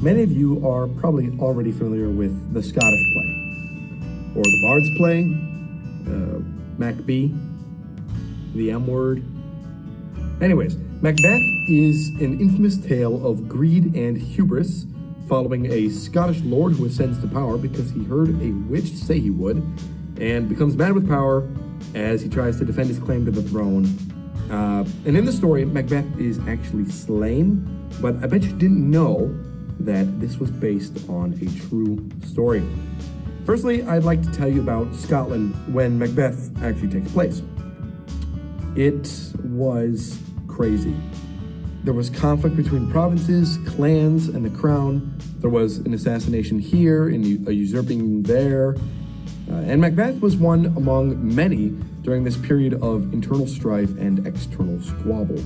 Many of you are probably already familiar with the Scottish play, or the Bard's play, Macbeth, the M word. Anyways, Macbeth is an infamous tale of greed and hubris following a Scottish lord who ascends to power because he heard a witch say he would, and becomes mad with power as he tries to defend his claim to the throne. And in the story, Macbeth is actually slain, but I bet you didn't know that this was based on a true story. Firstly, I'd like to tell you about Scotland when Macbeth actually takes place. It was crazy. There was conflict between provinces, clans, and the crown. There was an assassination here and a usurping there. And Macbeth was one among many during this period of internal strife and external squabble.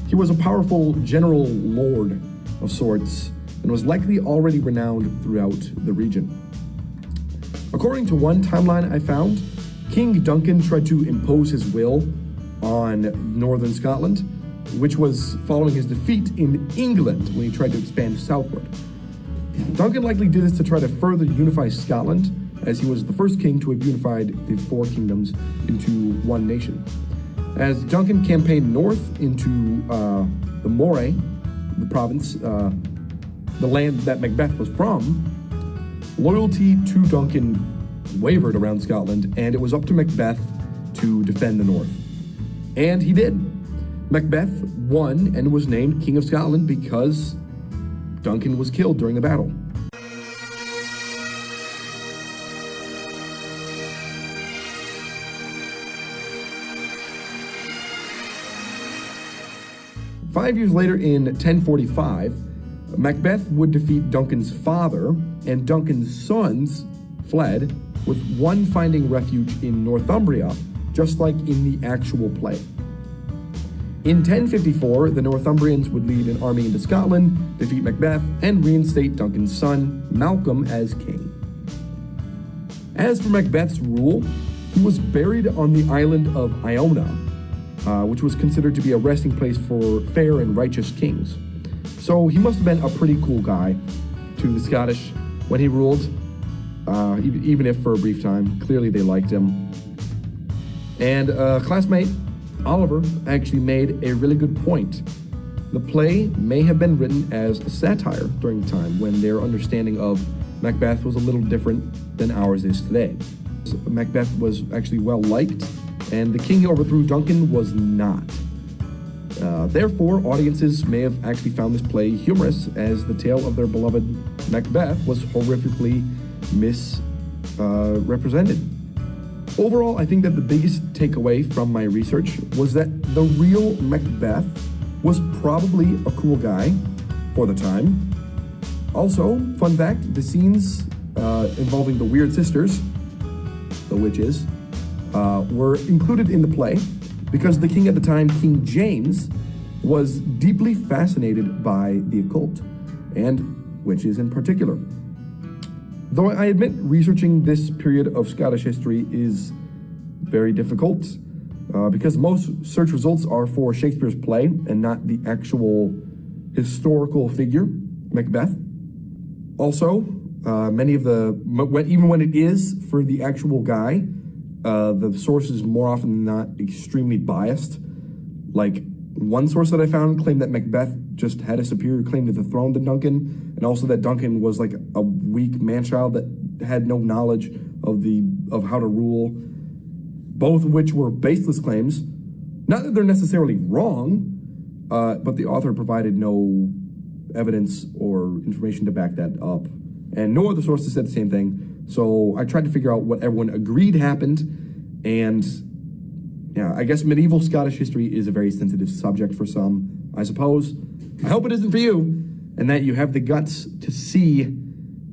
He was a powerful general lord of sorts and was likely already renowned throughout the region. According to one timeline I found, King Duncan tried to impose his will on northern Scotland, which was following his defeat in England when he tried to expand southward. Duncan likely did this to try to further unify Scotland, as he was the first king to have unified the four kingdoms into one nation. As Duncan campaigned north into the Moray, the province, the land that Macbeth was from, loyalty to Duncan wavered around Scotland, and it was up to Macbeth to defend the north. And he did. Macbeth won and was named King of Scotland because Duncan was killed during the battle. Five years later, in 1045, Macbeth would defeat Duncan's father, and Duncan's sons fled, with one finding refuge in Northumbria, just like in the actual play. In 1054, the Northumbrians would lead an army into Scotland, defeat Macbeth, and reinstate Duncan's son, Malcolm, as king. As for Macbeth's rule, he was buried on the island of Iona, which was considered to be a resting place for fair and righteous kings. So he must have been a pretty cool guy to the Scottish when he ruled, even if for a brief time. Clearly they liked him. And a classmate, Oliver, actually made a really good point. The play may have been written as a satire during the time when their understanding of Macbeth was a little different than ours is today. Macbeth was actually well liked, and the king who overthrew Duncan was not. Therefore, audiences may have actually found this play humorous, as the tale of their beloved Macbeth was horrifically misrepresented. Overall, I think that the biggest takeaway from my research was that the real Macbeth was probably a cool guy for the time. Also, fun fact, the scenes involving the weird sisters, the witches, were included in the play because the king at the time, King James, was deeply fascinated by the occult, and witches in particular. Though I admit researching this period of Scottish history is very difficult, because most search results are for Shakespeare's play and not the actual historical figure, Macbeth. Also, many of even when it is for the actual guy, the source is more often than not extremely biased. Like, one source that I found claimed that Macbeth just had a superior claim to the throne than Duncan, and also that Duncan was like a weak man-child that had no knowledge of how to rule, both of which were baseless claims. Not that they're necessarily wrong, but the author provided no evidence or information to back that up, and no other sources said the same thing. So I tried to figure out what everyone agreed happened, and yeah, I guess medieval Scottish history is a very sensitive subject for some, I suppose. I hope it isn't for you, and that you have the guts to see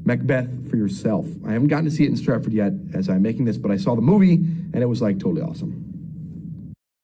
Macbeth for yourself. I haven't gotten to see it in Stratford yet as I'm making this, but I saw the movie, and it was like totally awesome.